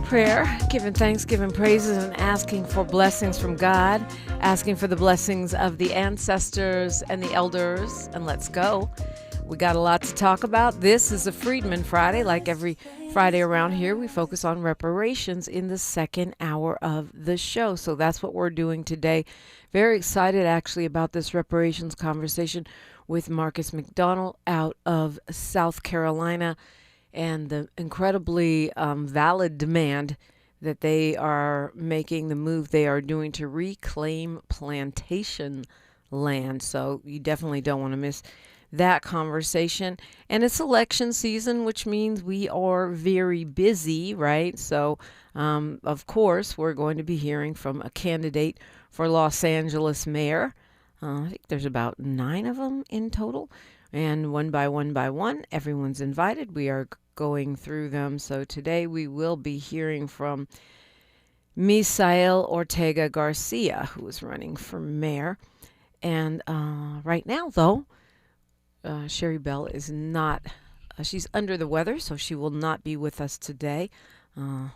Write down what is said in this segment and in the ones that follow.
prayer, giving thanks, giving praises, and asking for blessings from God, asking for the blessings of the ancestors and the elders. And let's go. We got a lot to talk about. This is a Freedman Friday. Like every Friday around here, we focus on reparations in the second hour of the show. So that's what we're doing today. Very excited, actually, about this reparations conversation with Marcus McDonald out of South Carolina, and the incredibly valid demand that they are making, the move they are doing to reclaim plantation land. So you definitely don't want to miss that conversation. And it's election season, which means we are very busy, right? So, of course, we're going to be hearing from a candidate for Los Angeles mayor. I think there's about 9 of them in total. And one by one, everyone's invited. We are going through them. So today we will be hearing from Misael Ortega Garcia, who is running for mayor. And right now, though, Sherry Bell is not, she's under the weather, so she will not be with us today.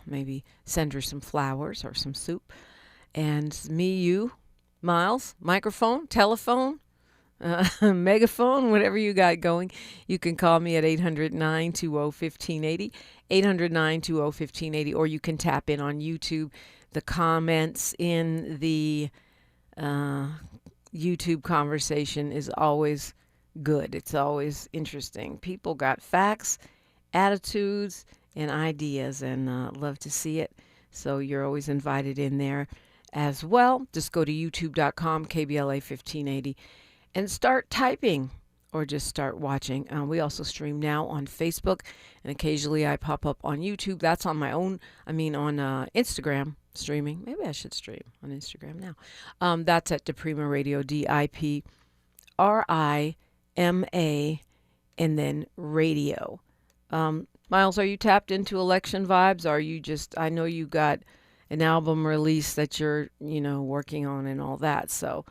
Maybe send her some flowers or some soup. And me, you, Miles, microphone, telephone, megaphone, whatever you got going. You can call me at 800-920-1580, 800-920-1580, or you can tap in on YouTube. The comments in the YouTube conversation is always good. It's always interesting. People got facts, attitudes, and ideas, and love to see it. So you're always invited in there as well. Just go to youtube.com, KBLA 1580. And start typing or just start watching. We also stream now on Facebook, and occasionally I pop up on YouTube. That's on my own, on Instagram streaming. Maybe I should stream on Instagram now. That's at DiPrima Radio, DIPRIMA, and then radio. Miles, are you tapped into election vibes? Are you just, I know you got an album release that you're, working on and all that. So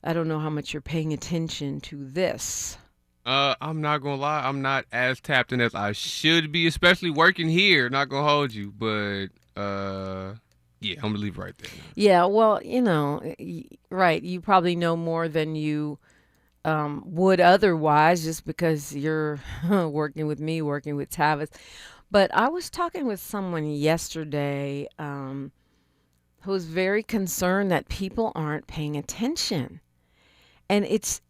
I don't know how much you're paying attention to this. I'm not gonna lie, I'm not as tapped in as I should be, especially working here. Not gonna hold you, but yeah, I'm gonna leave it right there. Yeah, well, right. You probably know more than you would otherwise, just because you're working with me, working with Tavis. But I was talking with someone yesterday who was very concerned that people aren't paying attention. And it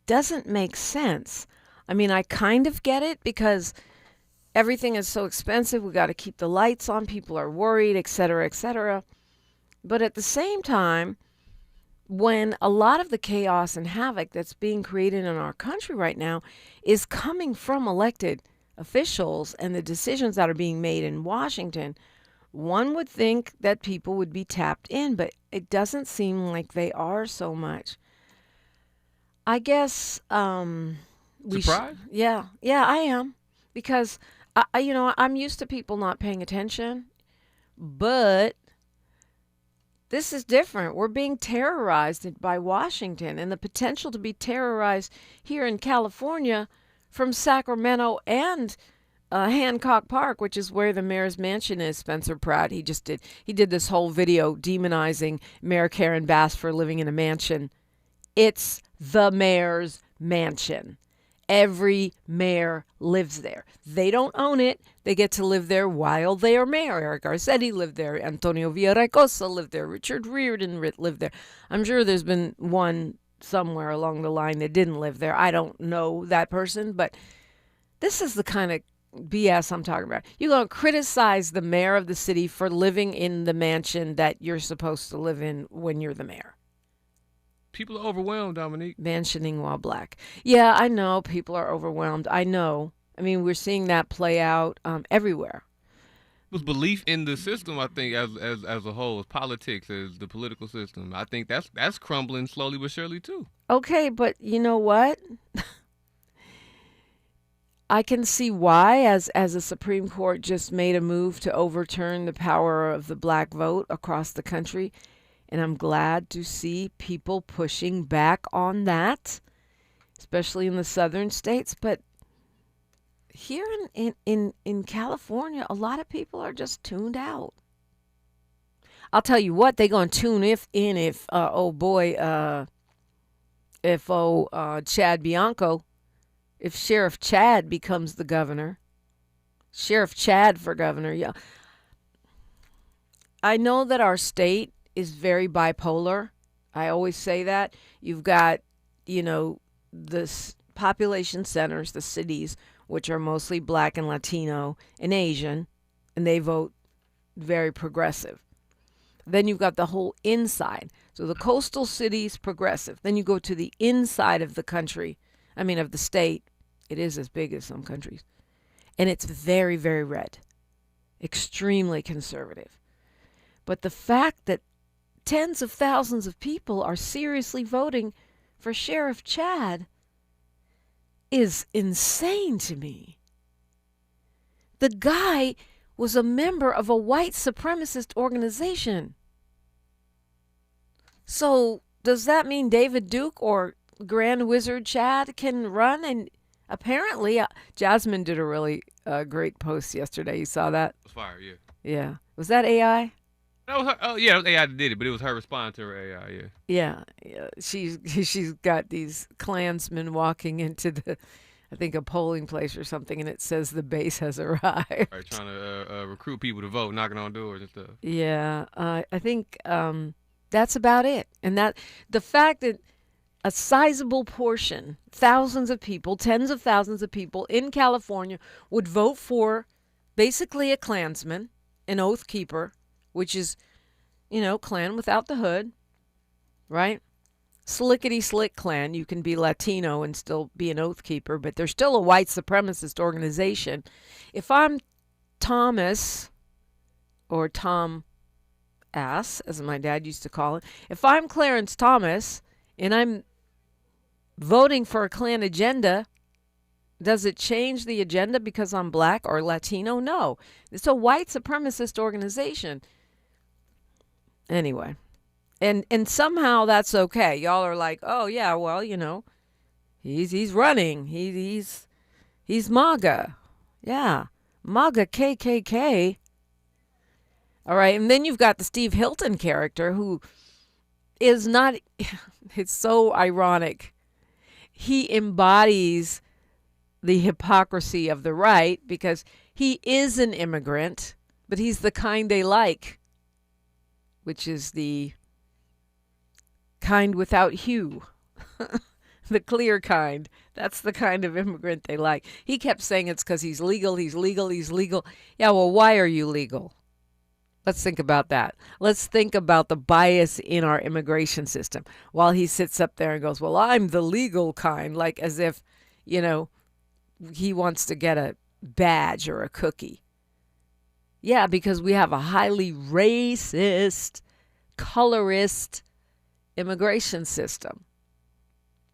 doesn't make sense. I mean, I kind of get it because everything is so expensive. We got to keep the lights on. People are worried, et cetera, et cetera. But at the same time, when a lot of the chaos and havoc that's being created in our country right now is coming from elected officials and the decisions that are being made in Washington, one would think that people would be tapped in, but it doesn't seem like they are so much. I guess Surprised? Yeah, I am, because I'm used to people not paying attention, but this is different. We're being terrorized by Washington, and the potential to be terrorized here in California from Sacramento and Hancock Park, which is where the mayor's mansion is. Spencer Pratt, he did this whole video demonizing Mayor Karen Bass for living in a mansion. It's the mayor's mansion. Every mayor lives there. They don't own it. They get to live there while they are mayor. Eric Garcetti lived there. Antonio Villaraigosa lived there. Richard Riordan lived there. I'm sure there's been one somewhere along the line that didn't live there. I don't know that person, but this is the kind of BS I'm talking about. You're going to criticize the mayor of the city for living in the mansion that you're supposed to live in when you're the mayor. People are overwhelmed, Dominique. Mansioning while black. Yeah, I know people are overwhelmed. I know. I mean, we're seeing that play out everywhere. It was belief in the system, I think, as a whole, as politics, as the political system. I think that's crumbling slowly but surely too. Okay, but you know what? I can see why, as the Supreme Court just made a move to overturn the power of the black vote across the country. And I'm glad to see people pushing back on that, especially in the southern states. But here in California, a lot of people are just tuned out. I'll tell you what, they gonna tune if oh boy if Chad Bianco, if Sheriff Chad becomes the governor, Sheriff Chad for governor. Yeah, I know that our state is very bipolar. I always say that. You've got, you know, the population centers, the cities, which are mostly black and Latino and Asian, and they vote very progressive. Then you've got the whole inside. So the coastal cities, progressive. Then you go to the inside of the country, I mean, of the state. It is as big as some countries. And it's very, very red, extremely conservative. But the fact that tens of thousands of people are seriously voting for Sheriff Chad is insane to me. The guy was a member of a white supremacist organization. So does that mean David Duke or Grand Wizard Chad can run? And apparently, Jasmine did a really great post yesterday. You saw that? It was fire, yeah. Yeah. Was that AI? That was her. Oh yeah, it was AI that did it, but it was her response to her AI. Yeah. Yeah. She's got these Klansmen walking into I think a polling place or something, and it says the base has arrived. Right, trying to recruit people to vote, knocking on doors and stuff. Yeah, I think that's about it. And that the fact that a sizable portion, thousands of people, tens of thousands of people in California would vote for basically a Klansman, an oath keeper, which is, Klan without the hood, right? Slickety slick Klan. You can be Latino and still be an oath keeper, but they're still a white supremacist organization. If I'm Thomas, or Tom Ass, as my dad used to call it, if I'm Clarence Thomas and I'm voting for a Klan agenda, does it change the agenda because I'm black or Latino? No. It's a white supremacist organization. Anyway. And somehow that's okay. Y'all are like, oh yeah, well, he's running. He's MAGA. Yeah. MAGA KKK. All right, and then you've got the Steve Hilton character who is not it's so ironic. He embodies the hypocrisy of the right because he is an immigrant, but he's the kind they like, which is the kind without hue. The clear kind. That's the kind of immigrant they like. He kept saying it's because he's legal, he's legal, he's legal. Yeah, well, why are you legal? Let's think about that. Let's think about the bias in our immigration system. While he sits up there and goes, well, I'm the legal kind, like as if, he wants to get a badge or a cookie. Yeah, because we have a highly racist, colorist immigration system.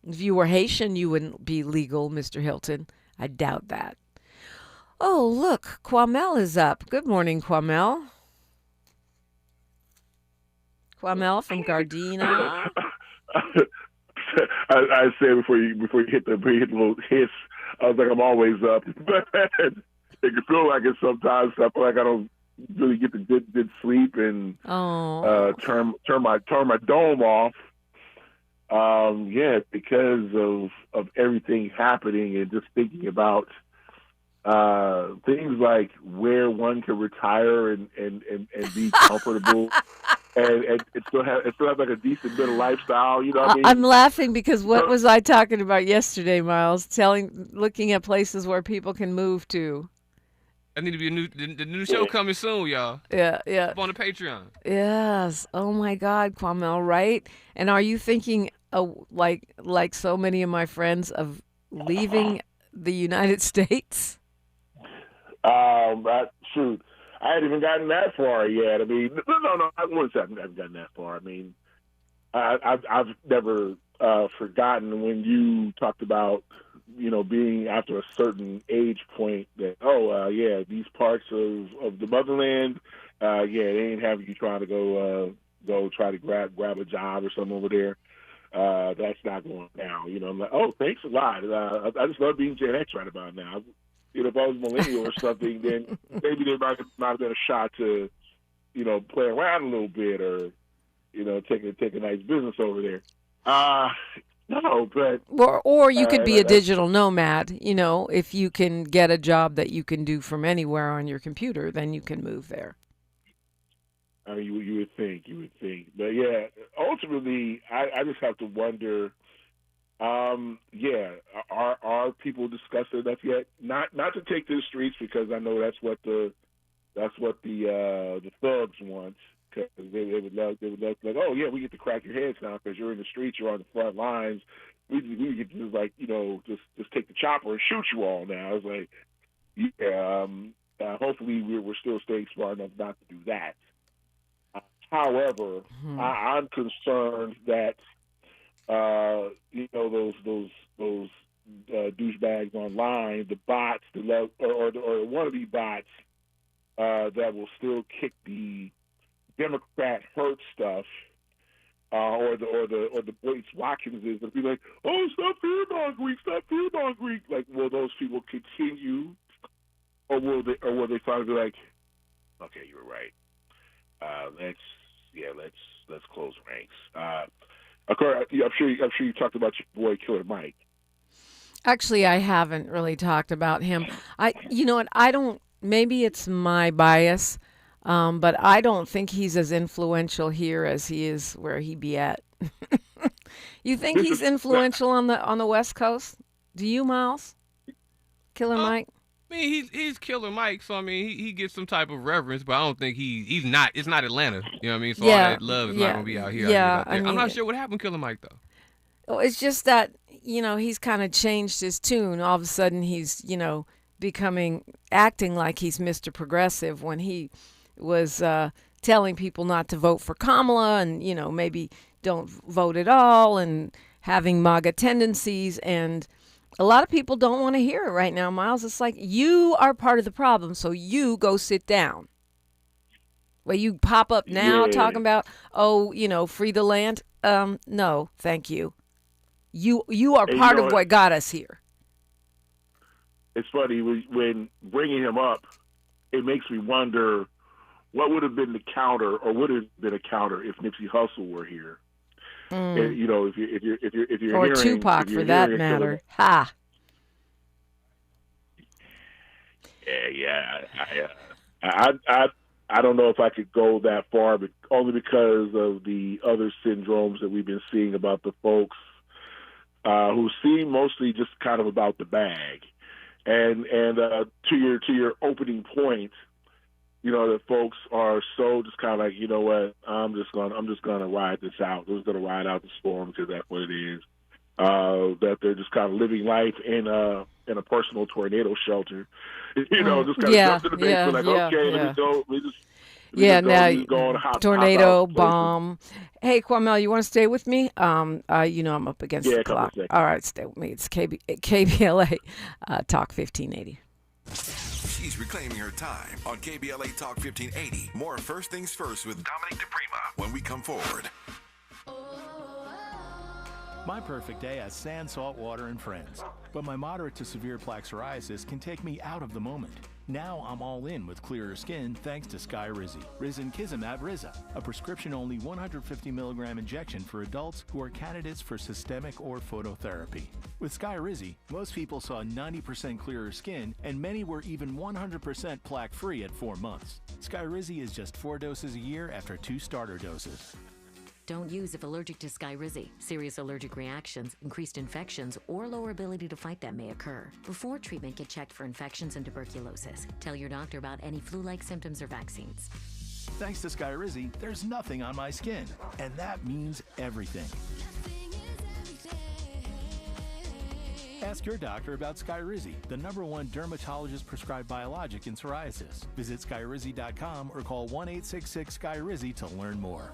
If you were Haitian, you wouldn't be legal, Mr. Hilton. I doubt that. Oh, look, Kwamel is up. Good morning, Kwamel. Kwamel from Gardena. I said before you hit the little hiss, I was like, I'm always up. But it can feel like it sometimes. I feel like I don't really get the good sleep and turn my dome off. Because of everything happening and just thinking about things like where one can retire and be comfortable and still have like a decent bit of lifestyle, you know what I mean? I'm laughing because what was I talking about yesterday, Miles? Looking at places where people can move to. That need to be the new show coming soon, y'all. Yeah. Up on the Patreon. Yes. Oh my God, Kwamel, right? And are you thinking, like so many of my friends, of leaving the United States? Shoot, I hadn't even gotten that far yet. I mean, no, I wouldn't say I haven't gotten that far. I mean, I've never forgotten when you talked about, being after a certain age point that, these parts of the motherland, they ain't having you trying to go try to grab a job or something over there. That's not going down. I'm like, oh, thanks a lot. I just love being Gen X right about now. if I was millennial or something, then maybe there might have been a shot to, play around a little bit or, take a nice business over there. No, but or you could be a digital nomad. If you can get a job that you can do from anywhere on your computer, then you can move there. I mean, you would think, but yeah, ultimately, I just have to wonder. Are people discussing enough yet? Not to take to the streets, because I know that's what the thugs want. Because they would love like, oh yeah, we get to crack your heads now because you're in the streets, you're on the front lines. We get to just take the chopper and shoot you all now. It's like, yeah. Hopefully we're still staying smart enough not to do that. However, I'm concerned that those douchebags online, the bots, or wannabe bots that will still kick the Democrat hurt stuff, or the Boyce Watkinses, and be like, oh, stop fear mongering. Like, will those people continue, or will they finally be like, okay, you were right. Let's close ranks. Of course, I'm sure you talked about your boy Killer Mike. Actually, I haven't really talked about him. You know what? I don't. Maybe it's my bias, but I don't think he's as influential here as he is where he be at. You think he's influential on the West Coast? Do you, Miles? Killer Mike? I mean, he's Killer Mike, so I mean, he gets some type of reverence, but I don't think he's not. It's not Atlanta, you know what I mean? So all that love is not gonna be out here. Yeah, I mean, I'm not sure what happened to Killer Mike though. Oh, it's just that he's kind of changed his tune. All of a sudden, he's acting like he's Mr. Progressive when he was telling people not to vote for Kamala and maybe don't vote at all and having MAGA tendencies. And a lot of people don't want to hear it right now, Miles. It's like, you are part of the problem, so you go sit down. Well, you pop up now talking about, free the land. No, thank you. You are part of what got us here. It's funny, when bringing him up, it makes me wonder what would have been the counter, or would have been a counter if Nipsey Hussle were here. And, if you're or hearing, Tupac, for that matter. Ha. Yeah. I don't know if I could go that far, but only because of the other syndromes that we've been seeing about the folks who seem mostly just kind of about the bag. And to your opening point, that folks are so just kind of like, you know what, I'm just gonna ride this out. I'm just gonna ride out the storm because that's what it is. That they're just kind of living life in a personal tornado shelter. Just kind of jump to the basement, let me go. Now tornado, bomb. Hey, Kwamel, you want to stay with me? I'm up against the clock. All right, stay with me. It's KBLA Talk 1580. She's reclaiming her time on KBLA Talk 1580. More First Things First with Dominique DePrima when we come forward. My perfect day has sand, salt water, and friends. But my moderate to severe plaque psoriasis can take me out of the moment. Now I'm all in with clearer skin thanks to Skyrizi. Risankizumab Riza, a prescription-only 150 milligram injection for adults who are candidates for systemic or phototherapy. With Skyrizi, most people saw 90% clearer skin, and many were even 100% plaque-free at 4 months. Skyrizi is just 4 doses a year after 2 starter doses. Don't use if allergic to Skyrizi. Serious allergic reactions, increased infections, or lower ability to fight them may occur. Before treatment, get checked for infections and tuberculosis. Tell your doctor about any flu-like symptoms or vaccines. Thanks to Skyrizi, there's nothing on my skin, and that means everything. Ask your doctor about Skyrizi, the #1 dermatologist-prescribed biologic in psoriasis. Visit Skyrizi.com or call 1-866-SKYRIZI to learn more.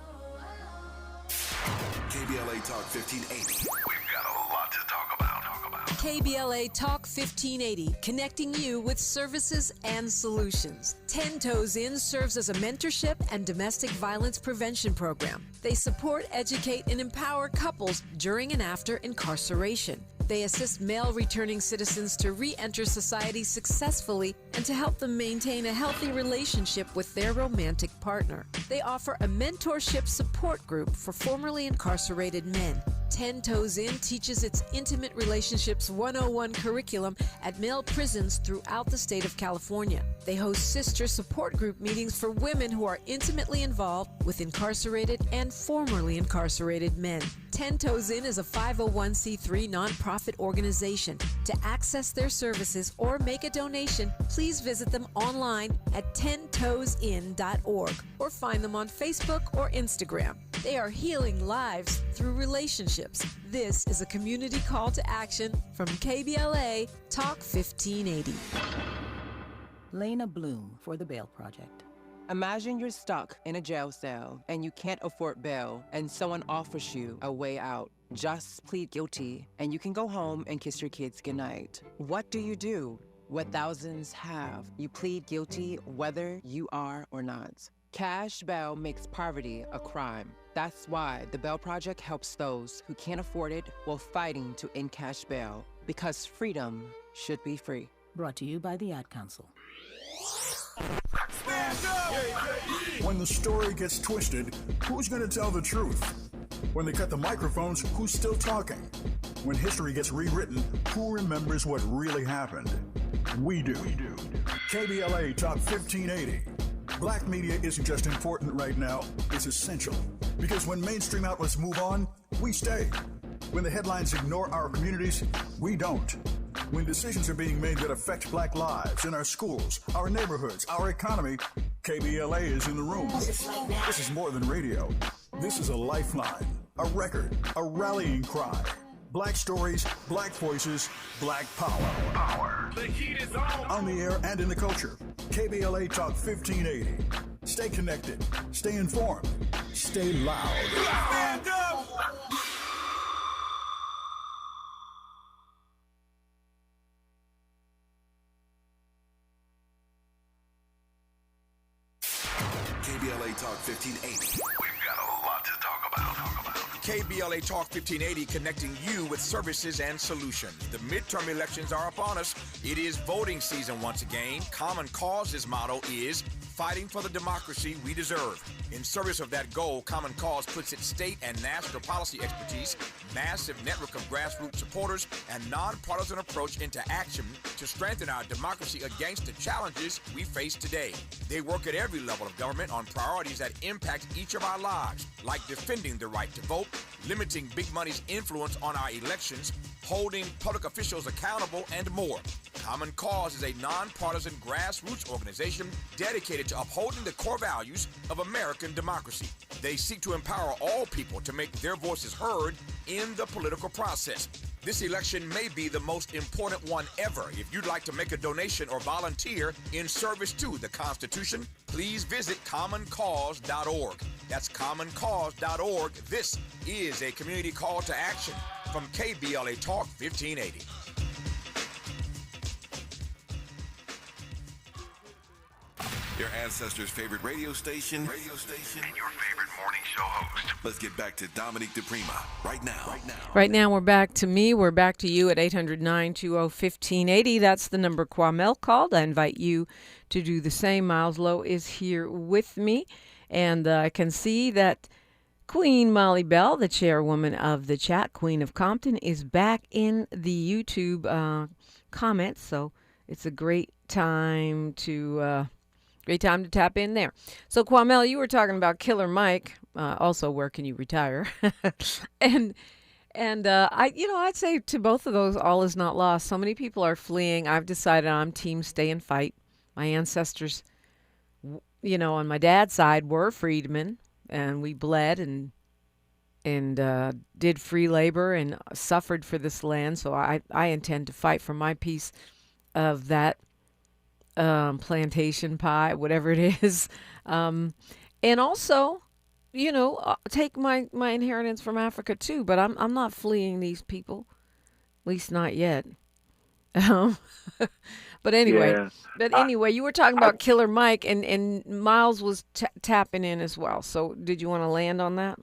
KBLA Talk 1580. We've got a lot to talk about. KBLA Talk 1580, connecting you with services and solutions. 10 Toes In serves as a mentorship and domestic violence prevention program. They support, educate, and empower couples during and after incarceration. They assist male returning citizens to re-enter society successfully and to help them maintain a healthy relationship with their romantic partner. They offer a mentorship support group for formerly incarcerated men. 10 Toes In teaches its Intimate Relationships 101 curriculum at male prisons throughout the state of California. They host sister support group meetings for women who are intimately involved with incarcerated and formerly incarcerated men. 10 Toes In is a 501c3 nonprofit organization. To access their services or make a donation, please visit them online at 10toesin.org or find them on Facebook or Instagram. They are healing lives through relationships. This is a community call to action from KBLA Talk 1580. Lena Bloom for the Bail Project. Imagine you're stuck in a jail cell and you can't afford bail and someone offers you a way out. Just plead guilty and you can go home and kiss your kids goodnight. What do? What thousands have. You plead guilty whether you are or not. Cash bail makes poverty a crime. That's why the Bail Project helps those who can't afford it while fighting to end cash bail, because freedom should be free. Brought to you by the Ad Council. When the story gets twisted, who's going to tell the truth? When they cut the microphones, who's still talking? When history gets rewritten, who remembers what really happened? We do. KBLA Talk 1580. Black media isn't just important right now, it's essential. Because when mainstream outlets move on, we stay. When the headlines ignore our communities, we don't. When decisions are being made that affect black lives in our schools, our neighborhoods, our economy, KBLA is in the room. This is more than radio. This is a lifeline, a record, a rallying cry. Black stories, black voices, black power. The heat is on. On the air and in the culture. KBLA Talk 1580. Stay connected. Stay informed. Stay loud. Stand up. KBLA Talk 1580. We've got a lot to talk about. KBLA Talk 1580 connecting you with services and solutions. The midterm elections are upon us. It is voting season once again. Common Cause's motto is fighting for the democracy we deserve. In service of that goal, Common Cause puts its state and national policy expertise, massive network of grassroots supporters, and nonpartisan approach into action to strengthen our democracy against the challenges we face today. They work at every level of government on priorities that impact each of our lives, like defending the right to vote, limiting big money's influence on our elections, holding public officials accountable, and more. Common Cause is a nonpartisan grassroots organization dedicated to upholding the core values of American democracy. They seek to empower all people to make their voices heard in the political process. This election may be the most important one ever. If you'd like to make a donation or volunteer in service to the Constitution, please visit commoncause.org. That's commoncause.org. This is a community call to action from KBLA Talk 1580. Your ancestors' favorite radio station, and your favorite morning show host. Let's get back to Dominique DePrima right now. Right now, we're back to me. We're back to you at 800-920-1580. That's the number Kwamel called. I invite you to do the same. Miles Lowe is here with me, and I can see that Queen Molly Bell, the chairwoman of the chat, Queen of Compton, is back in the YouTube comments. So it's a great time to tap in there. So Kwamel, you were talking about Killer Mike. Also, where can you retire? and I'd say to both of those, all is not lost. So many people are fleeing. I've decided I'm team stay and fight. My ancestors, on my dad's side were freedmen, and we bled and did free labor and suffered for this land. So I intend to fight for my piece of that plantation pie, whatever it is, and also, take my inheritance from Africa too. But I'm not fleeing these people, at least not yet. But anyway, you were talking about Killer Mike, and Miles was tapping in as well. So did you want to land on that?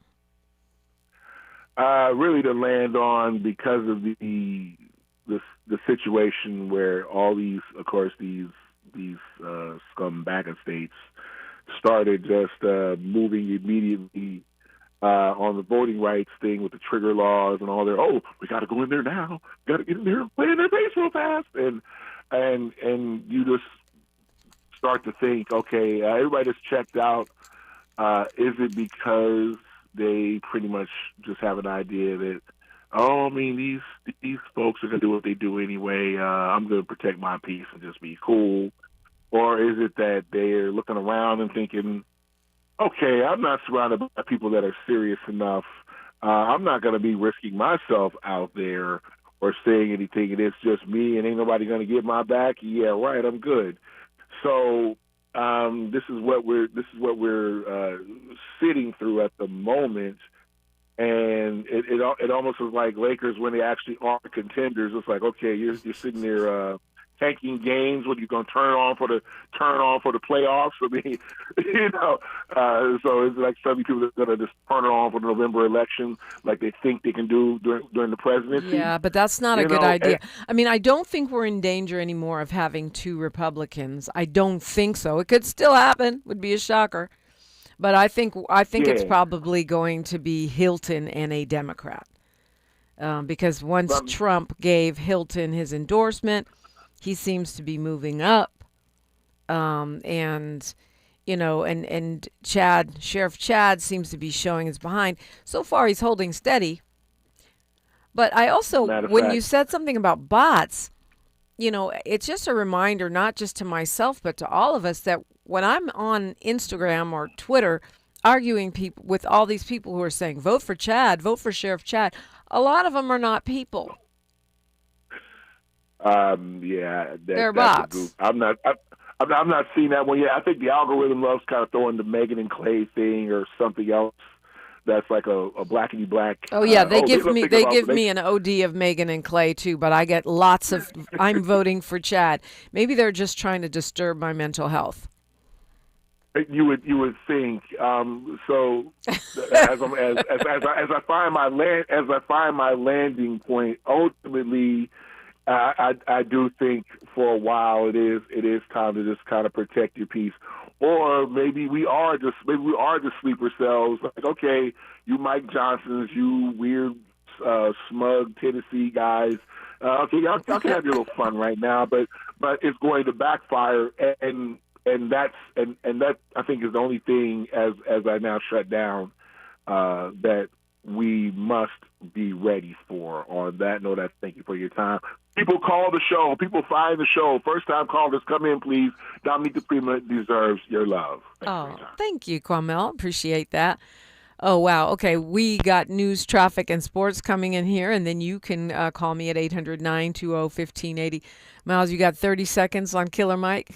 Really to land on, because of the the situation where all these, of course, these scumbaga states started just moving immediately on the voting rights thing with the trigger laws and all their, we got to go in there now, got to get in there and play in their base real fast, and you just start to think, okay, everybody that's checked out, is it because they pretty much just have an idea that, these folks are going to do what they do anyway, I'm going to protect my peace and just be cool? Or is it that they're looking around and thinking, okay, I'm not surrounded by people that are serious enough. I'm not going to be risking myself out there or saying anything, and it's just me and ain't nobody going to get my back? Yeah, right, I'm good. So this is what we're sitting through at the moment, and it almost is like Lakers when they actually are contenders. It's like, okay, you're sitting there tanking games. What are you going to turn on for the playoffs? I mean, so it's like some people are going to just turn it on for the November election, like they think they can do during the presidency. Yeah, but that's not a good idea. I don't think we're in danger anymore of having two Republicans. I don't think so. It could still happen. Would be a shocker. But I think it's probably going to be Hilton and a Democrat, because once Trump gave Hilton his endorsement, he seems to be moving up, and Sheriff Chad seems to be showing his behind. So far, he's holding steady. But I also, when you said something about bots, it's just a reminder, not just to myself, but to all of us, that when I'm on Instagram or Twitter arguing with all these people who are saying, vote for Chad, vote for Sheriff Chad, a lot of them are not people. They're bots. I'm not seeing that one yet. I think the algorithm loves kind of throwing the Megan and Clay thing or something else that's like a blackity black. Oh yeah, they give me an OD of Megan and Clay too, but I get lots of I'm voting for Chad. Maybe they're just trying to disturb my mental health. You would think. So as I find my landing point, ultimately. I do think for a while it is time to just kind of protect your peace, or maybe we are just sleeper cells. Like, okay, you Mike Johnsons, you weird smug Tennessee guys. Okay, y'all can have your little fun right now, but it's going to backfire, and that I think is the only thing as I now shut down that we must be ready for. On that note, I thank you for your time. People call the show. People find the show. First-time callers, come in, please. Dominique DePrima deserves your love. Thank you, Kwamel. Appreciate that. Oh, wow. Okay, we got news, traffic, and sports coming in here, and then you can call me at 800-920-1580. Miles, you got 30 seconds on Killer Mike?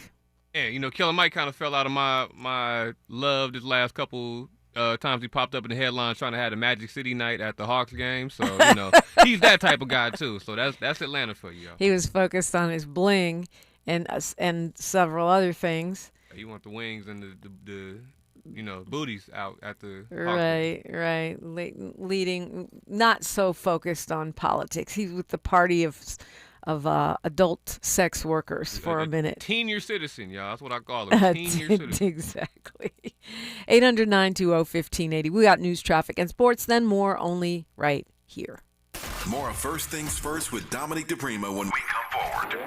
Yeah, Killer Mike kind of fell out of my love this last couple times he popped up in the headlines trying to have a Magic City night at the Hawks game. So, he's that type of guy, too. So that's Atlanta for you. He was focused on his bling and several other things. He want the wings and the booties out at the Right. Leading, not so focused on politics. He's with the party of adult sex workers for a minute. Teen-year citizen, y'all. That's what I call him. Teen-year citizen. Exactly. 800-920-1580. We got news, traffic, and sports, then more, only right here. More of First Things First with Dominique DePrima when we come forward.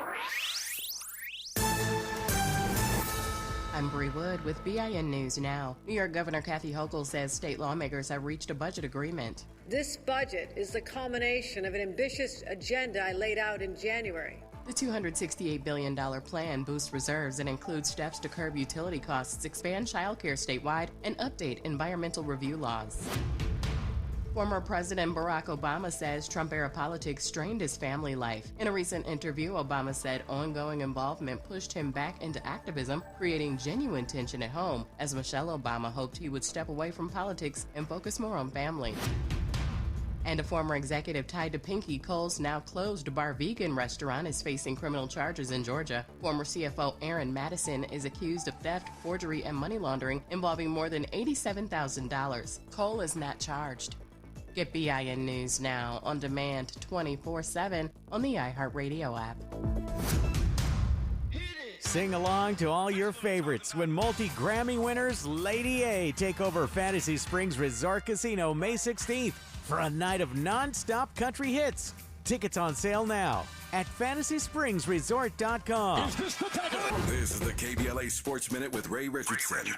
I'm Bree Wood with BIN News Now. New York Governor Kathy Hochul says state lawmakers have reached a budget agreement. This budget is the culmination of an ambitious agenda I laid out in January. The $268 billion plan boosts reserves and includes steps to curb utility costs, expand childcare statewide, and update environmental review laws. Former President Barack Obama says Trump-era politics strained his family life. In a recent interview, Obama said ongoing involvement pushed him back into activism, creating genuine tension at home, as Michelle Obama hoped he would step away from politics and focus more on family. And a former executive tied to Pinky Cole's now closed Bar Vegan restaurant is facing criminal charges in Georgia. Former CFO Aaron Madison is accused of theft, forgery, and money laundering involving more than $87,000. Cole is not charged. Get BIN News Now on demand 24/7 on the iHeartRadio app. Sing along to all your favorites when multi-Grammy winners Lady A take over Fantasy Springs Resort Casino May 16th for a night of non-stop country hits. Tickets on sale now at FantasySpringsResort.com. This is the KBLA Sports Minute with Ray Richardson.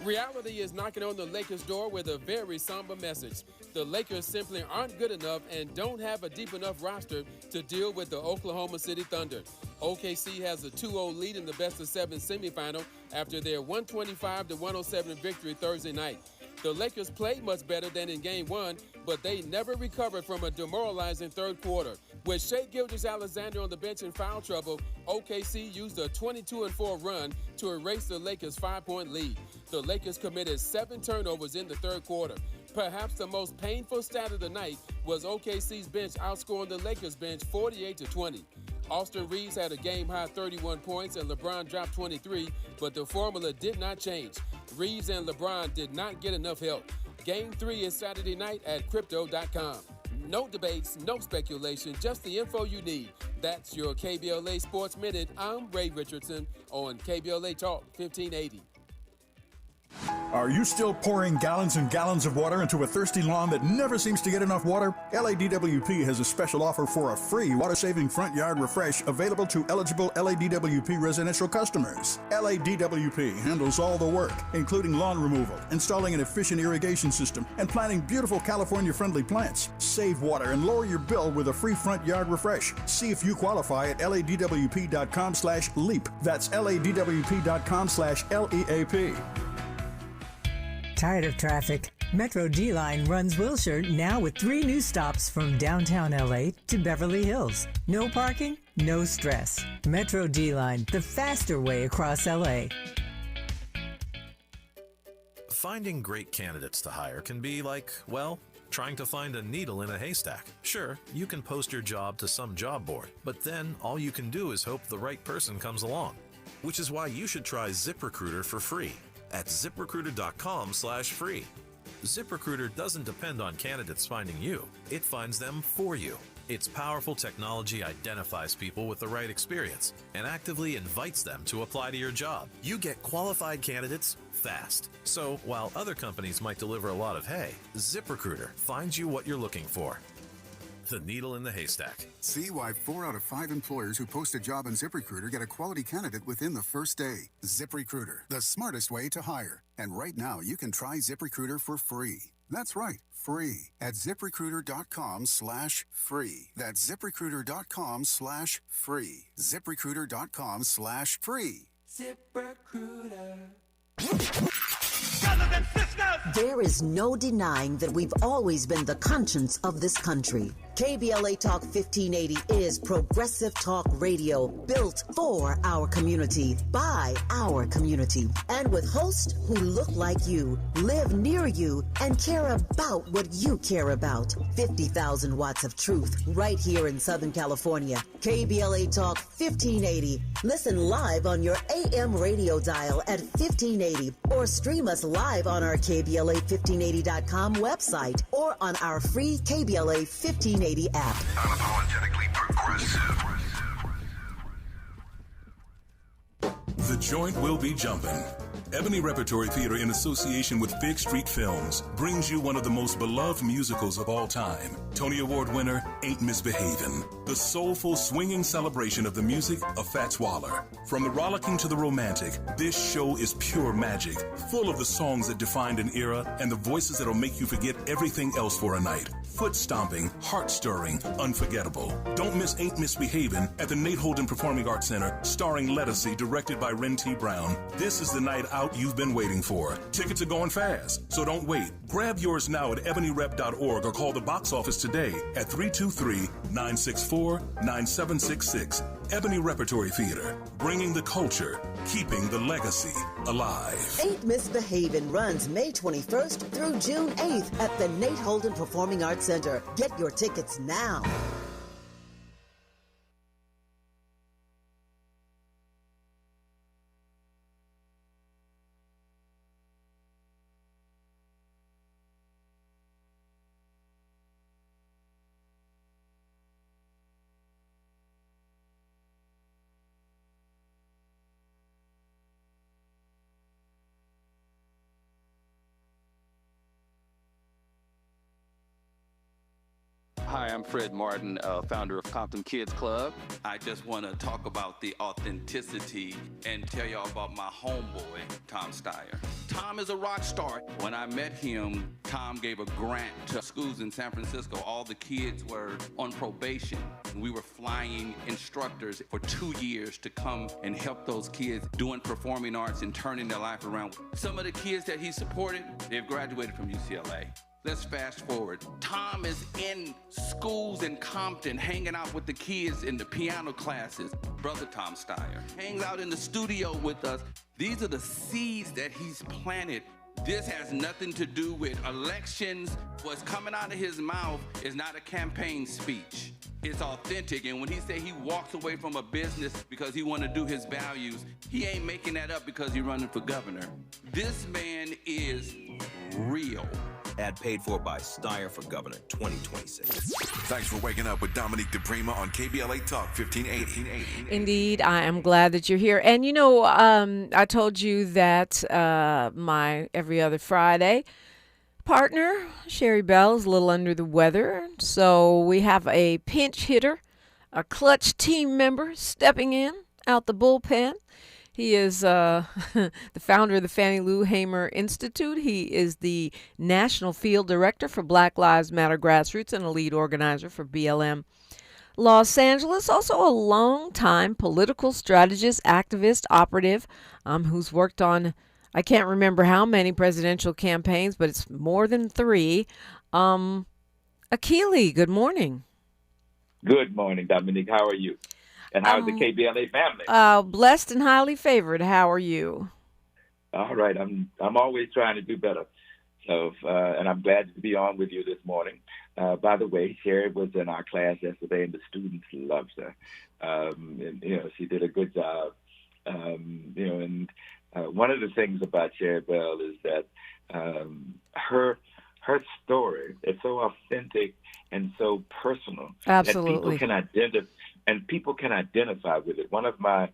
Reality is knocking on the Lakers' door with a very somber message. The Lakers simply aren't good enough and don't have a deep enough roster to deal with the Oklahoma City Thunder. OKC has a 2-0 lead in the best-of-7 semifinal after their 125-107 victory Thursday night. The Lakers played much better than in Game 1, but they never recovered from a demoralizing third quarter. With Shai Gilgeous-Alexander on the bench in foul trouble, OKC used a 22-4 run to erase the Lakers' 5-point lead. The Lakers committed 7 turnovers in the third quarter. Perhaps the most painful stat of the night was OKC's bench outscoring the Lakers' bench 48-20. Austin Reeves had a game-high 31 points and LeBron dropped 23, but the formula did not change. Reeves and LeBron did not get enough help. Game 3 is Saturday night at Crypto.com. No debates, no speculation, just the info you need. That's your KBLA Sports Minute. I'm Ray Richardson on KBLA Talk 1580. Are you still pouring gallons and gallons of water into a thirsty lawn that never seems to get enough water? LADWP has a special offer for a free water-saving front yard refresh available to eligible LADWP residential customers. LADWP handles all the work, including lawn removal, installing an efficient irrigation system, and planting beautiful California-friendly plants. Save water and lower your bill with a free front yard refresh. See if you qualify at LADWP.com/LEAP. That's LADWP.com/LEAP. Tired of traffic? Metro D-Line runs Wilshire now with 3 new stops from downtown LA to Beverly Hills. No parking, no stress. Metro D-Line, the faster way across LA. Finding great candidates to hire can be like, well, trying to find a needle in a haystack. Sure, you can post your job to some job board, but then all you can do is hope the right person comes along. Which is why you should try ZipRecruiter for free at ZipRecruiter.com/free. ZipRecruiter doesn't depend on candidates finding you. It finds them for you. Its powerful technology identifies people with the right experience and actively invites them to apply to your job. You get qualified candidates fast. So while other companies might deliver a lot of hay, ZipRecruiter finds you what you're looking for. The needle in the haystack. See why 4 out of 5 employers who post a job on ZipRecruiter get a quality candidate within the first day. ZipRecruiter, the smartest way to hire. And right now, you can try ZipRecruiter for free. That's right, free at ZipRecruiter.com/free. That's ZipRecruiter.com/free. ZipRecruiter.com/free. ZipRecruiter. There is no denying that we've always been the conscience of this country. KBLA Talk 1580 is progressive talk radio built for our community, by our community, and with hosts who look like you, live near you, and care about what you care about. 50,000 watts of truth right here in Southern California. KBLA Talk 1580. Listen live on your AM radio dial at 1580 or stream us live on our KBLA1580.com website or on our free KBLA 1580 app. Unapologetically progressive. The joint will be jumping. Ebony Repertory Theater, in association with Big Street Films, brings you one of the most beloved musicals of all time. Tony Award winner, Ain't Misbehavin'. The soulful, swinging celebration of the music of Fats Waller. From the rollicking to the romantic, this show is pure magic, full of the songs that defined an era and the voices that'll make you forget everything else for a night. Foot-stomping, heart-stirring, unforgettable. Don't miss Ain't Misbehavin' at the Nate Holden Performing Arts Center, starring Lettucey, directed by Ren T. Brown. This is the night out you've been waiting for. Tickets are going fast, so don't wait. Grab yours now at ebonyrep.org or call the box office today at 323-964-9766. Ebony Repertory Theater, bringing the culture, keeping the legacy alive. Ain't Misbehavin' runs May 21st through June 8th at the Nate Holden Performing Arts Center. Get your tickets now. I'm Fred Martin, founder of Compton Kids Club. I just want to talk about the authenticity and tell y'all about my homeboy, Tom Steyer. Tom is a rock star. When I met him, Tom gave a grant to schools in San Francisco. All the kids were on probation. We were flying instructors for 2 years to come and help those kids doing performing arts and turning their life around. Some of the kids that he supported, they've graduated from UCLA. Let's fast forward. Tom is in schools in Compton, hanging out with the kids in the piano classes. Brother Tom Steyer hangs out in the studio with us. These are the seeds that he's planted. This has nothing to do with elections. What's coming out of his mouth is not a campaign speech. It's authentic, and when he say he walks away from a business because he want to do his values, he ain't making that up because he's running for governor. This man is real. Ad paid for by Steyer for Governor 2026. Thanks for waking up with Dominique DePrima on KBLA Talk 1580. Indeed, I am glad that you're here. And you know, I told you that my every other Friday partner, Sherry Bell, is a little under the weather. So we have a pinch hitter, a clutch team member stepping in out the bullpen. He is the founder of the Fannie Lou Hamer Institute. He is the National Field Director for Black Lives Matter Grassroots and a lead organizer for BLM Los Angeles. Also a long-time political strategist, activist, operative, who's worked on, I can't remember how many presidential campaigns, but it's more than 3. Akili, good morning. Good morning, Dominique. How are you? And how's the KBLA family? Blessed and highly favored. How are you? All right. I'm always trying to do better. So, and I'm glad to be on with you this morning. By the way, Sherry was in our class yesterday, and the students loved her. And, she did a good job. And one of the things about Sherry Bell is that her story is so authentic and so personal. Absolutely. And people can identify with it. One of my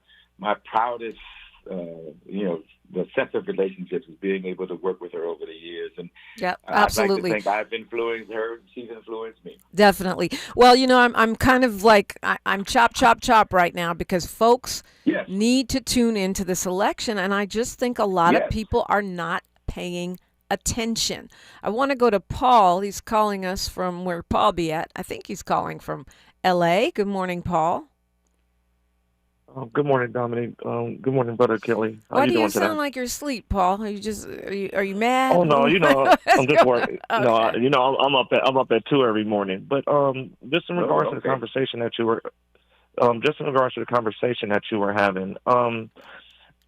proudest, the sense of relationships is being able to work with her over the years. And absolutely. I'd like to think I've influenced her, and she's influenced me. Definitely. Well, I'm kind of like, I'm chop right now because folks need to tune into this election. And I just think a lot of people are not paying attention. I want to go to Paul. He's calling us from where Paul be at. I think he's calling from L.A. Good morning, Paul. Good morning, Dominique. Good morning, Brother Kelly. Why do you sound like you're asleep, Paul? Are you mad? Oh no, I'm just working. Okay. No, I'm up at 2 every morning. But just in regards to the conversation that you were, having,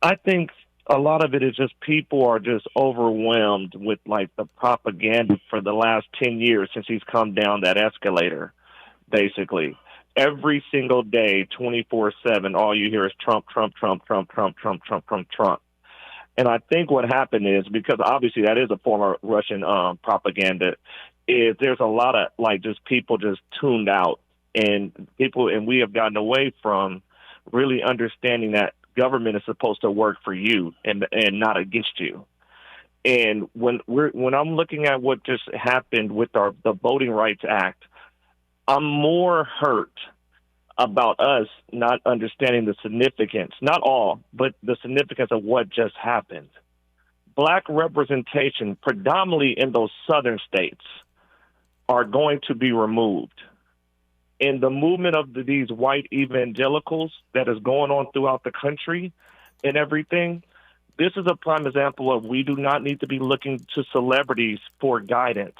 I think a lot of it is just people are just overwhelmed with like the propaganda for the last 10 years since he's come down that escalator. Basically, every single day, 24/7, all you hear is Trump, Trump, Trump, Trump, Trump, Trump, Trump, Trump, Trump. And I think what happened is, because obviously that is a form of Russian propaganda, is there's a lot of just people just tuned out, and we have gotten away from really understanding that government is supposed to work for you and not against you. And when I'm looking at what just happened with the Voting Rights Act, I'm more hurt about us not understanding the significance, not all, but the significance of what just happened. Black representation, predominantly in those southern states, are going to be removed. And the movement of these white evangelicals that is going on throughout the country and everything, this is a prime example of we do not need to be looking to celebrities for guidance.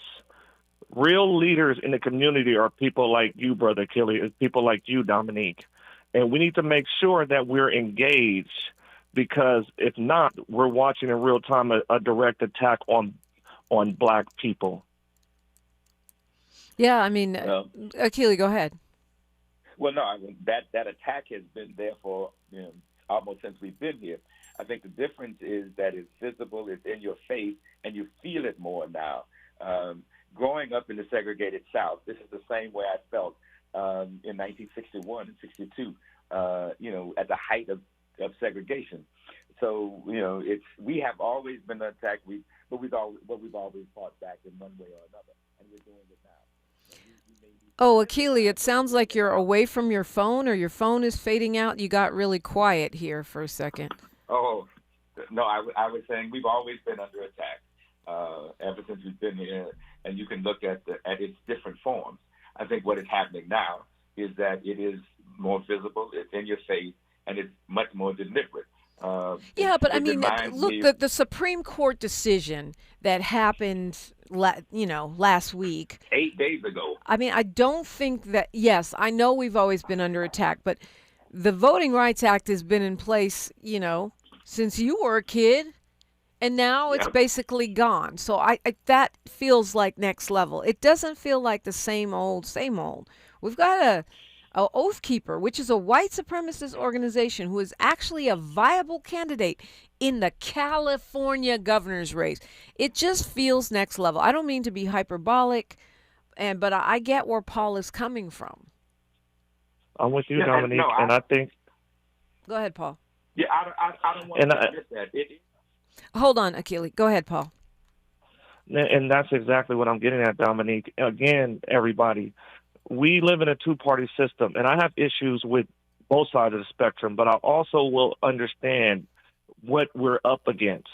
Real leaders in the community are people like you, Brother Kelly, people like you, Dominique. And we need to make sure that we're engaged, because if not, we're watching in real time a direct attack on Black people. Yeah, I mean, Akili, go ahead. Well, no, that attack has been there for almost since we've been here. I think the difference is that it's visible, it's in your face, and you feel it more now. Growing up in the segregated South, this is the same way I felt in 1961 and 62, at the height of segregation. So, we have always been attacked, but we've always fought back in one way or another, and we're doing it now. Oh, Akili, it sounds like you're away from your phone or your phone is fading out. You got really quiet here for a second. Oh, no, I was saying we've always been under attack ever since we've been here, and you can look at its different forms. I think what is happening now is that it is more visible, it's in your face, and it's much more deliberate. Yeah, but I it mean, reminds look, me of- the Supreme Court decision that happened, last week. 8 days ago. I mean, I don't think that, yes, I know we've always been under attack, but the Voting Rights Act has been in place, since you were a kid, and now it's Yep. basically gone. So I that feels like next level. It doesn't feel like the same old, same old. We've got a Oath Keeper, which is a white supremacist organization who is actually a viable candidate in the California governor's race. It just feels next level. I don't mean to be hyperbolic, but I get where Paul is coming from. I'm with you, Yeah, Dominique, and I think. Go ahead, Paul. Yeah, I don't want to miss that. Hold on, Akili. Go ahead, Paul. And that's exactly what I'm getting at, Dominique. Again, everybody, we live in a two-party system, and I have issues with both sides of the spectrum, but I also will understand what we're up against.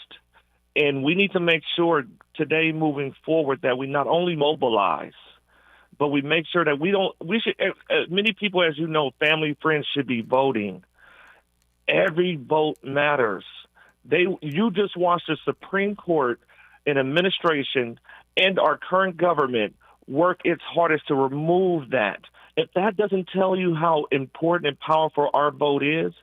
And we need to make sure today moving forward that we not only mobilize, but we make sure that we should, as many people, as you know, family, friends should be voting. Every vote matters. You just watched the Supreme Court and administration and our current government work its hardest to remove that. If that doesn't tell you how important and powerful our vote is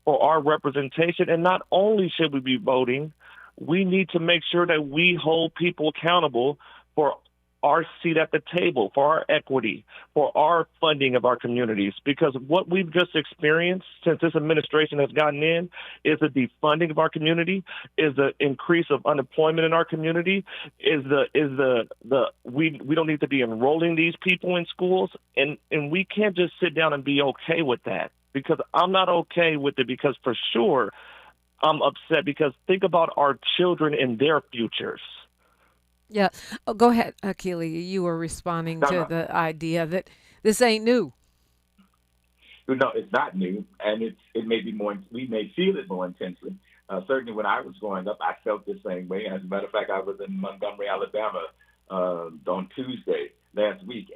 for our representation, and not only should we be voting, we need to make sure that we hold people accountable for our seat at the table, for our equity, for our funding of our communities. Because what we've just experienced since this administration has gotten in is the defunding of our community, is the increase of unemployment in our community, we don't need to be enrolling these people in schools, and we can't just sit down and be okay with that. Because I'm not okay with it, because for sure I'm upset, because think about our children and their futures. Yeah. Oh, go ahead, Akili. You were responding to the idea that this ain't new. No, it's not new, and it may be more. We may feel it more intensely. Certainly, when I was growing up, I felt the same way. As a matter of fact, I was in Montgomery, Alabama, on Tuesday last week,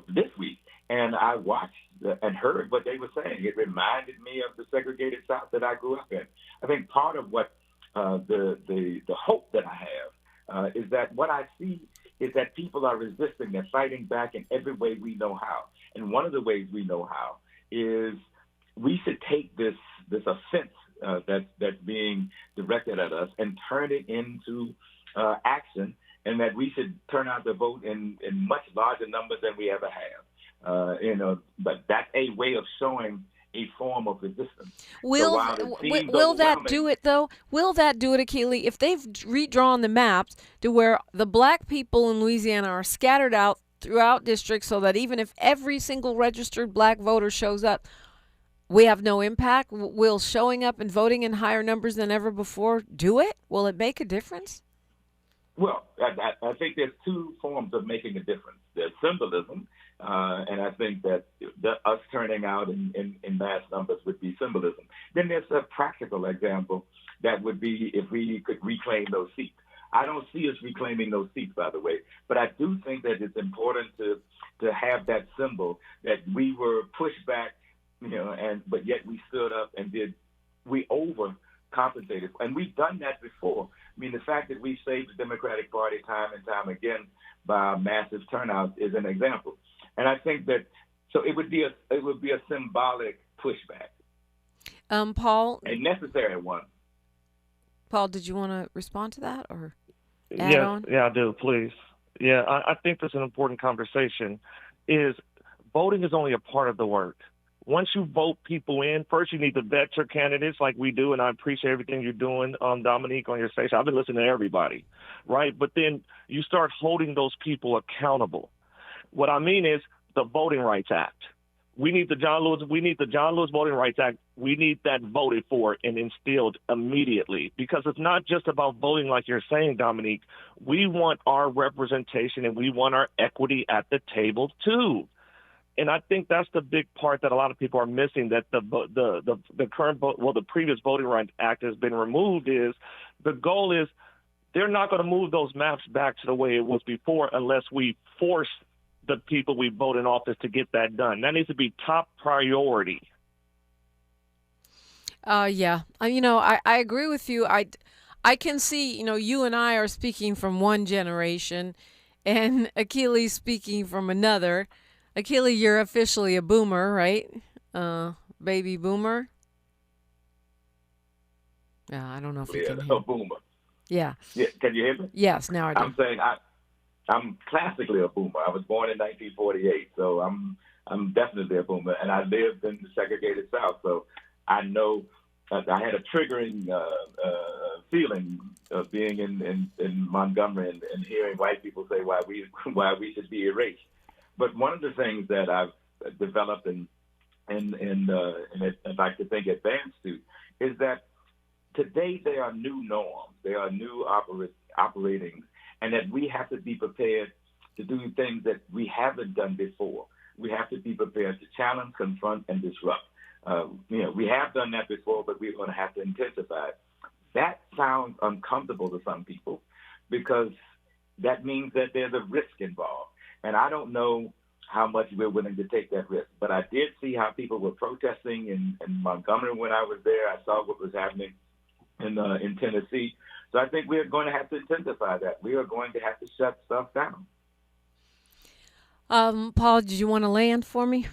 this week, and I watched and heard what they were saying. It reminded me of the segregated South that I grew up in. I think part of what the hope that I have. Is that what I see is that people are resisting, they're fighting back in every way we know how. And one of the ways we know how is we should take this offense that's being directed at us and turn it into action, and that we should turn out the vote in much larger numbers than we ever have. But that's a way of showing a form of resistance. Will that do it, though? Will that do it, Akili? If they've redrawn the maps to where the black people in Louisiana are scattered out throughout districts so that even if every single registered black voter shows up, we have no impact, will showing up and voting in higher numbers than ever before do it? Will it make a difference? Well, I think there's two forms of making a difference. There's symbolism, and I think that us turning out in mass numbers would be symbolism. Then there's a practical example that would be if we could reclaim those seats. I don't see us reclaiming those seats, by the way, but I do think that it's important to have that symbol that we were pushed back, but yet we stood up and we overcompensated. And we've done that before. I mean, the fact that we saved the Democratic Party time and time again by a massive turnout is an example. And I think that it would be a symbolic pushback. Paul, a necessary one. Paul, did you want to respond to that or add on? Yeah, I do, please. Yeah, I think that's an important conversation. Is voting is only a part of the work. Once you vote people in, first you need to vet your candidates like we do, and I appreciate everything you're doing, Dominique, on your station. I've been listening to everybody, right? But then you start holding those people accountable. What I mean is the Voting Rights Act. We need the John Lewis Voting Rights Act. We need that voted for and instilled immediately, because it's not just about voting like you're saying, Dominique. We want our representation and we want our equity at the table too. And I think that's the big part that a lot of people are missing, that the previous Voting Rights Act has been removed. Is the goal is they're not going to move those maps back to the way it was before unless we force the people we vote in office to get that done. That needs to be top priority. Yeah. I agree with you. I can see, you and I are speaking from one generation and Akili speaking from another. Akili, you're officially a boomer, right? Baby boomer. Yeah, I don't know if you can hear. A boomer. Yeah. Yeah. Can you hear me? Yes, now I do. I'm saying I'm classically a boomer. I was born in 1948, so I'm definitely a boomer, and I lived in the segregated South, so I know I had a triggering feeling of being in Montgomery and hearing white people say why we should be erased. But one of the things that I've developed and if I could think advanced to is that today there are new norms, there are new operating, and that we have to be prepared to do things that we haven't done before. We have to be prepared to challenge, confront, and disrupt. We have done that before, but we're going to have to intensify it. That sounds uncomfortable to some people because that means that there's a risk involved. And I don't know how much we're willing to take that risk. But I did see how people were protesting in Montgomery when I was there. I saw what was happening in Tennessee. So I think we are going to have to intensify that. We are going to have to shut stuff down. Paul, did you want to land for me?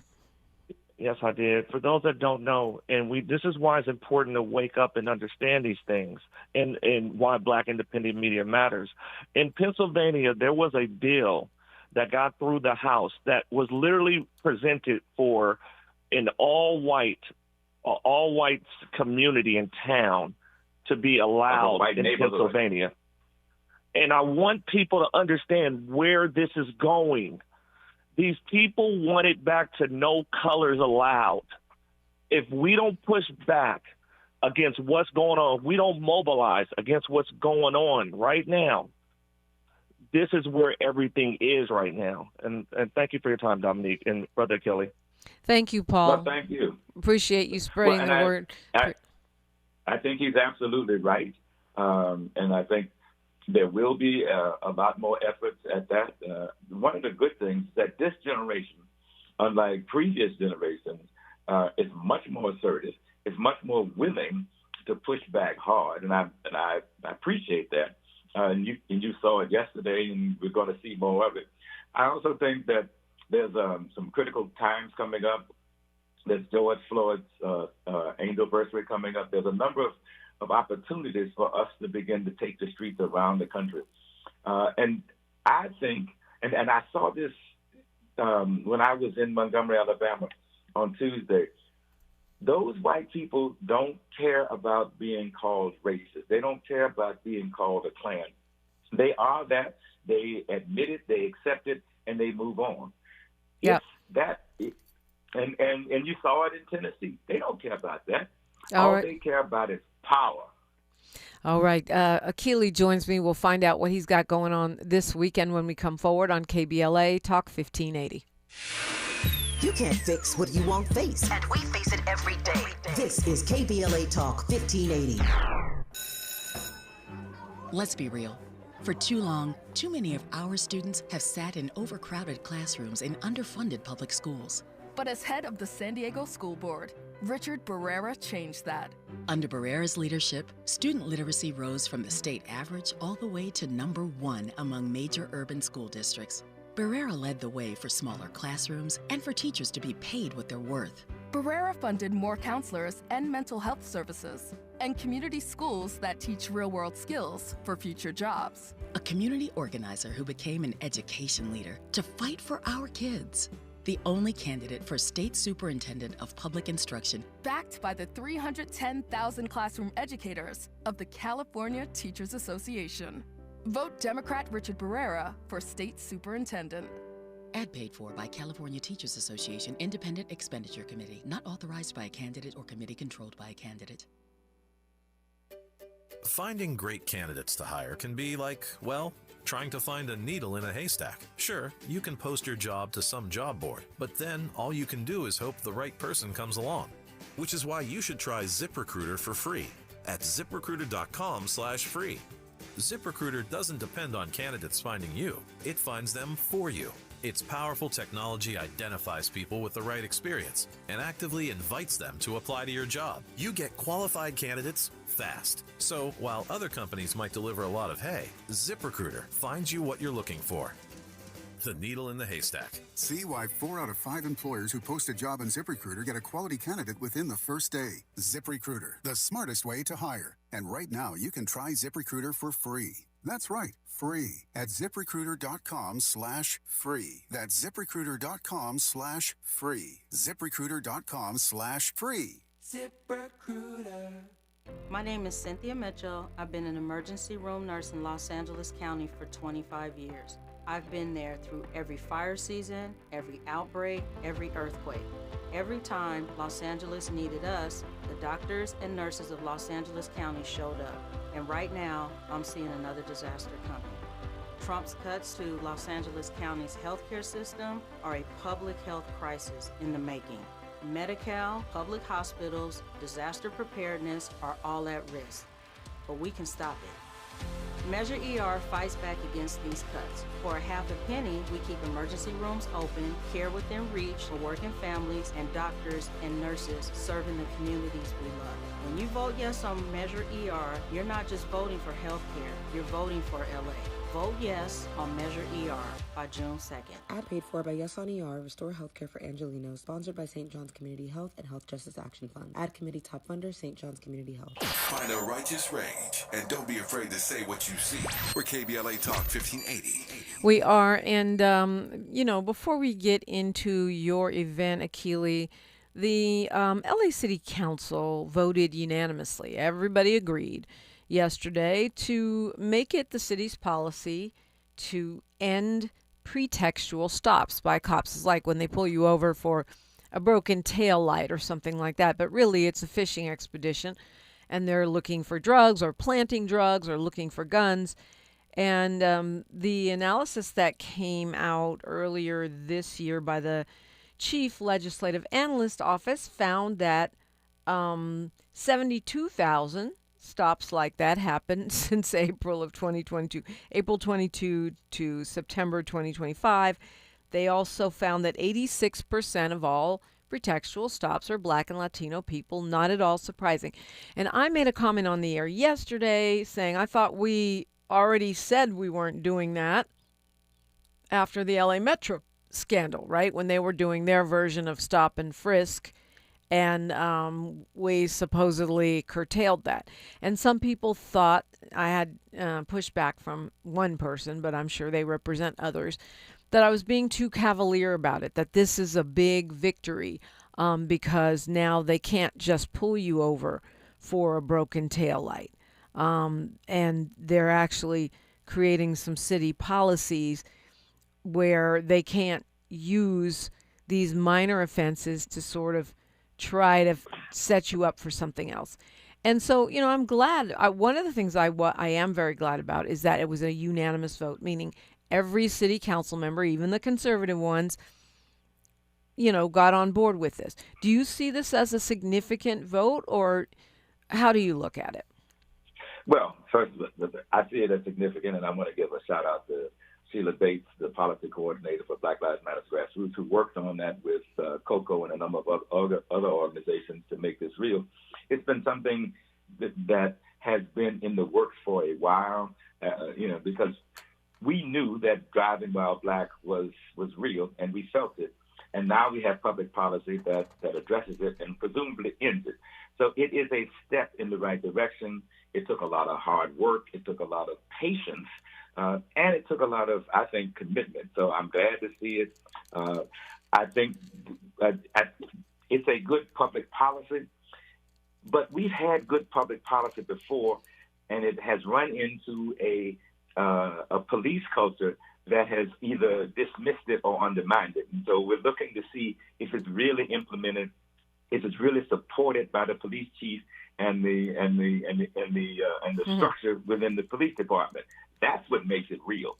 Yes, I did. For those that don't know, this is why it's important to wake up and understand these things and why Black independent media matters. In Pennsylvania, there was a bill that got through the House that was literally presented for an all-white community in town to be allowed in Pennsylvania. And I want people to understand where this is going. These people want it back to no colors allowed. If we don't push back against what's going on, if we don't mobilize against what's going on right now, this is where everything is right now. And thank you for your time, Dominique and Brother Akili. Thank you, Paul. Well, thank you. Appreciate you spreading the word. I think he's absolutely right. And I think there will be a lot more efforts at that. One of the good things is that this generation, unlike previous generations, is much more assertive, is much more willing to push back hard. And I appreciate that. And you saw it yesterday, and we're going to see more of it. I also think that there's some critical times coming up. There's George Floyd's anniversary coming up. There's a number of opportunities for us to begin to take the streets around the country. And I think, and I saw this when I was in Montgomery, Alabama on Tuesday, those white people don't care about being called racist. They don't care about being called a Klan. They are that. They admit it, they accept it, and they move on. Yeah. And you saw it in Tennessee. They don't care about that. All right. They care about is power. All right. Akili joins me. We'll find out what he's got going on this weekend when we come forward on KBLA Talk 1580. You can't fix what you won't face. And we face it every day. This is KBLA Talk 1580. Let's be real. For too long, too many of our students have sat in overcrowded classrooms in underfunded public schools. But as head of the San Diego School Board, Richard Barrera changed that. Under Barrera's leadership, student literacy rose from the state average all the way to #1 among major urban school districts. Barrera led the way for smaller classrooms and for teachers to be paid what they're worth. Barrera funded more counselors and mental health services, and community schools that teach real-world skills for future jobs. A community organizer who became an education leader to fight for our kids. The only candidate for State Superintendent of Public Instruction. Backed by the 310,000 classroom educators of the California Teachers Association. Vote Democrat Richard Barrera for State Superintendent. Ad paid for by California Teachers Association Independent Expenditure Committee. Not authorized by a candidate or committee controlled by a candidate. Finding great candidates to hire can be like, well, trying to find a needle in a haystack. Sure, you can post your job to some job board, but then all you can do is hope the right person comes along. Which is why you should try ZipRecruiter for free at ZipRecruiter.com/free. ZipRecruiter doesn't depend on candidates finding you. It finds them for you. Its powerful technology identifies people with the right experience and actively invites them to apply to your job. You get qualified candidates fast. So while other companies might deliver a lot of hay, ZipRecruiter finds you what you're looking for. The needle in the haystack. See why 4 out of 5 employers who post a job on ZipRecruiter get a quality candidate within the first day. ZipRecruiter, the smartest way to hire. And right now, you can try ZipRecruiter for free. That's right, free at ZipRecruiter.com/free. That's ZipRecruiter.com/free. ZipRecruiter.com/free. ZipRecruiter. My name is Cynthia Mitchell. I've been an emergency room nurse in Los Angeles County for 25 years. I've been there through every fire season, every outbreak, every earthquake. Every time Los Angeles needed us, the doctors and nurses of Los Angeles County showed up. And right now, I'm seeing another disaster coming. Trump's cuts to Los Angeles County's healthcare system are a public health crisis in the making. Medi-Cal, public hospitals, disaster preparedness are all at risk. But we can stop it. Measure ER fights back against these cuts. For a half a penny, we keep emergency rooms open, care within reach for working families, and doctors and nurses serving the communities we love. When you vote yes on Measure ER, you're not just voting for health care, you're voting for LA. Vote yes on Measure ER by June 2nd. Ad paid for by Yes on ER, Restore Healthcare for Angelenos, sponsored by St. John's Community Health and Health Justice Action Fund. Ad committee top funder, St. John's Community Health. Find a righteous rage and don't be afraid to say what you see. We're KBLA Talk 1580. We are, and before we get into your event, Akili, the LA City Council voted unanimously. Everybody agreed yesterday to make it the city's policy to end pretextual stops by cops. It's like when they pull you over for a broken tail light or something like that, but really it's a fishing expedition and they're looking for drugs or planting drugs or looking for guns. And the analysis that came out earlier this year by the Chief Legislative Analyst Office found that 72,000 stops like that happened since April of 2022, April 22 to September 2025. They also found that 86% of all pretextual stops are Black and Latino people, not at all surprising. And I made a comment on the air yesterday saying I thought we already said we weren't doing that after the LA Metro scandal, right? When they were doing their version of stop and frisk. And we supposedly curtailed that. And some people thought, I had pushback from one person, but I'm sure they represent others, that I was being too cavalier about it, that this is a big victory because now they can't just pull you over for a broken taillight. And they're actually creating some city policies where they can't use these minor offenses to sort of try to set you up for something else. And so, I'm glad. One of the things I am very glad about is that it was a unanimous vote, meaning every city council member, even the conservative ones, got on board with this. Do you see this as a significant vote, or how do you look at it? Well, first, I see it as significant, and I want to give a shout out to Sheila Bates, the policy coordinator for Black Lives Matter Grassroots, who worked on that with COCO and a number of other organizations to make this real. It's been something that has been in the works for a while, because we knew that driving while Black was real, and we felt it. And now we have public policy that addresses it and presumably ends it. So it is a step in the right direction. It took a lot of hard work. It took a lot of patience. And it took a lot of, I think, commitment. So I'm glad to see it. I think it's a good public policy. But we've had good public policy before, and it has run into a police culture that has either dismissed it or undermined it. And so we're looking to see if it's really implemented, if it's really supported by the police chief and the structure within the police department. That's what makes it real.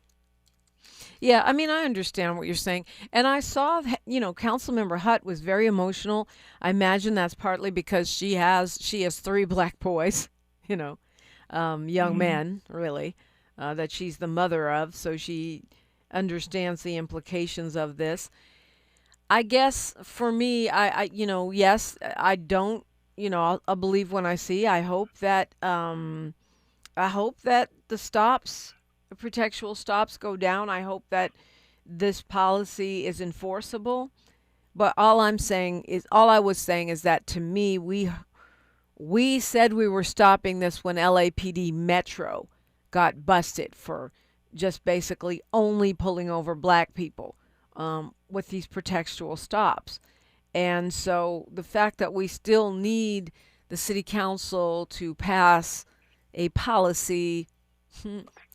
Yeah, I mean, I understand what you're saying. And I saw, Councilmember Hutt was very emotional. I imagine that's partly because she has 3 black boys, young men, really, that she's the mother of. So she understands the implications of this. I guess for me, yes, I don't, I'll believe when I see. I hope that the pretextual stops go down. I hope that this policy is enforceable. But all I was saying is that to me, we said we were stopping this when LAPD Metro got busted for just basically only pulling over black people with these pretextual stops. And so the fact that we still need the city council to pass a policy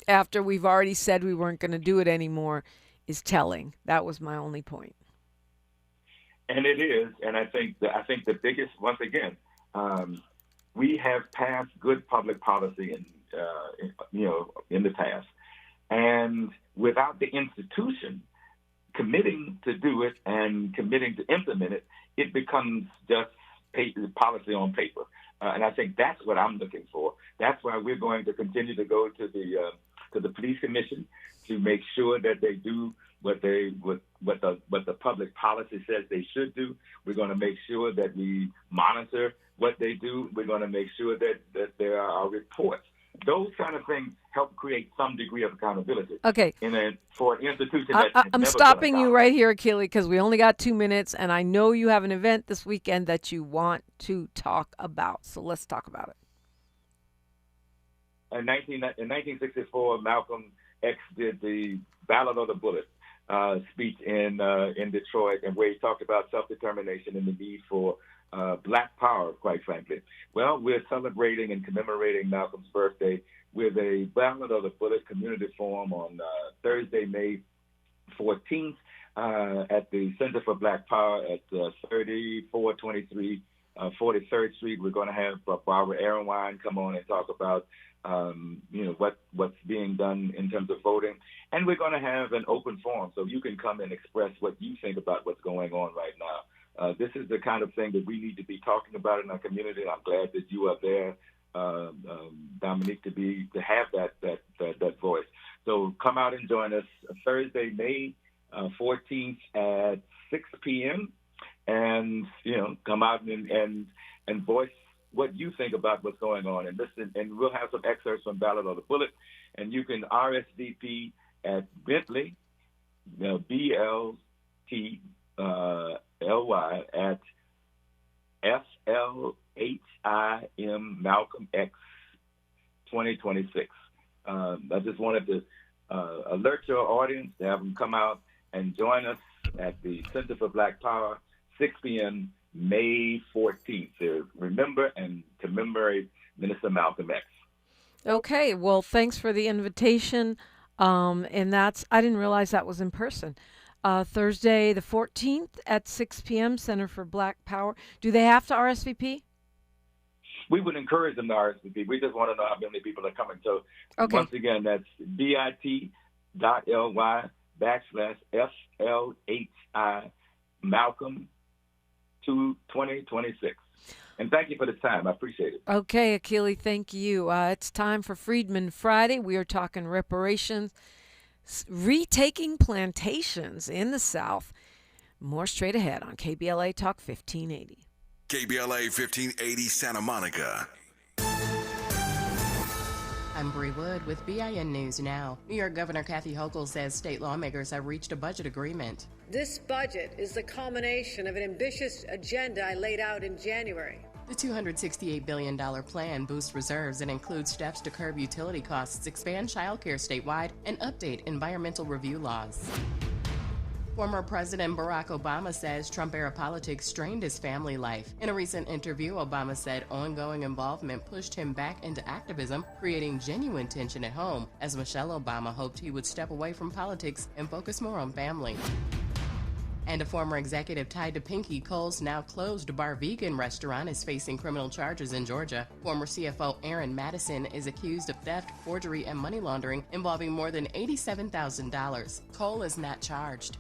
after we've already said we weren't going to do it anymore is telling. That was my only point. And it is, and I think the biggest, once again, we have passed good public policy in the past, and without the institution committing to do it and committing to implement it, it becomes just policy on paper. And I think that's what I'm looking for. That's why we're going to continue to go to the police commission to make sure that they do what the public policy says they should do. We're going to make sure that we monitor what they do. We're going to make sure that there are reports. Those kind of things help create some degree of accountability. Okay. For an institution I'm stopping you right here, Akili, because we only got 2 minutes, and I know you have an event this weekend that you want to talk about. So let's talk about it. In 1964, Malcolm X did the Ballad of the Bullet speech in Detroit, and where he talked about self-determination and the need for black power, quite frankly. Well, we're celebrating and commemorating Malcolm's birthday with a Ballad of the Bullet community forum on Thursday, May 14th at the Center for Black Power at 3423 43rd Street. We're going to have Barbara Ehrenwein come on and talk about what's being done in terms of voting. And we're going to have an open forum so you can come and express what you think about what's going on right now. This is the kind of thing that we need to be talking about in our community. I'm glad that you are there, Dominique, to have that voice. So come out and join us Thursday, May 14th at 6 p.m. and come out and voice what you think about what's going on, and listen. And we'll have some excerpts from Ballad of the Bullet, and you can RSVP at Bentley, BLTLY at FLHIM Malcolm X 2026. I just wanted to alert your audience to have them come out and join us at the Center for Black Power, 6 p.m. May 14th, to remember and commemorate Minister Malcolm X. Okay, well, thanks for the invitation. And I didn't realize that was in person. Thursday the 14th at 6 p.m., Center for Black Power. Do they have to RSVP? We would encourage them to RSVP. We just want to know how many people are coming. So once again, that's bit.ly/FLHI Malcolm 2026. And thank you for the time. I appreciate it. Okay, Akili, thank you. It's time for Freedman Friday. We are talking reparations, retaking plantations in the South. More straight ahead on KBLA Talk 1580. KBLA 1580 Santa Monica. I'm Bree Wood with BIN News Now. New York Governor Kathy Hochul says state lawmakers have reached a budget agreement. This budget is the culmination of an ambitious agenda I laid out in January. The $268 billion plan boosts reserves and includes steps to curb utility costs, expand childcare statewide, and update environmental review laws. Former President Barack Obama says Trump-era politics strained his family life. In a recent interview, Obama said ongoing involvement pushed him back into activism, creating genuine tension at home, as Michelle Obama hoped he would step away from politics and focus more on family. And a former executive tied to Pinky Cole's now closed Bar Vegan restaurant is facing criminal charges in Georgia. Former CFO Aaron Madison is accused of theft, forgery, and money laundering involving more than $87,000. Cole is not charged.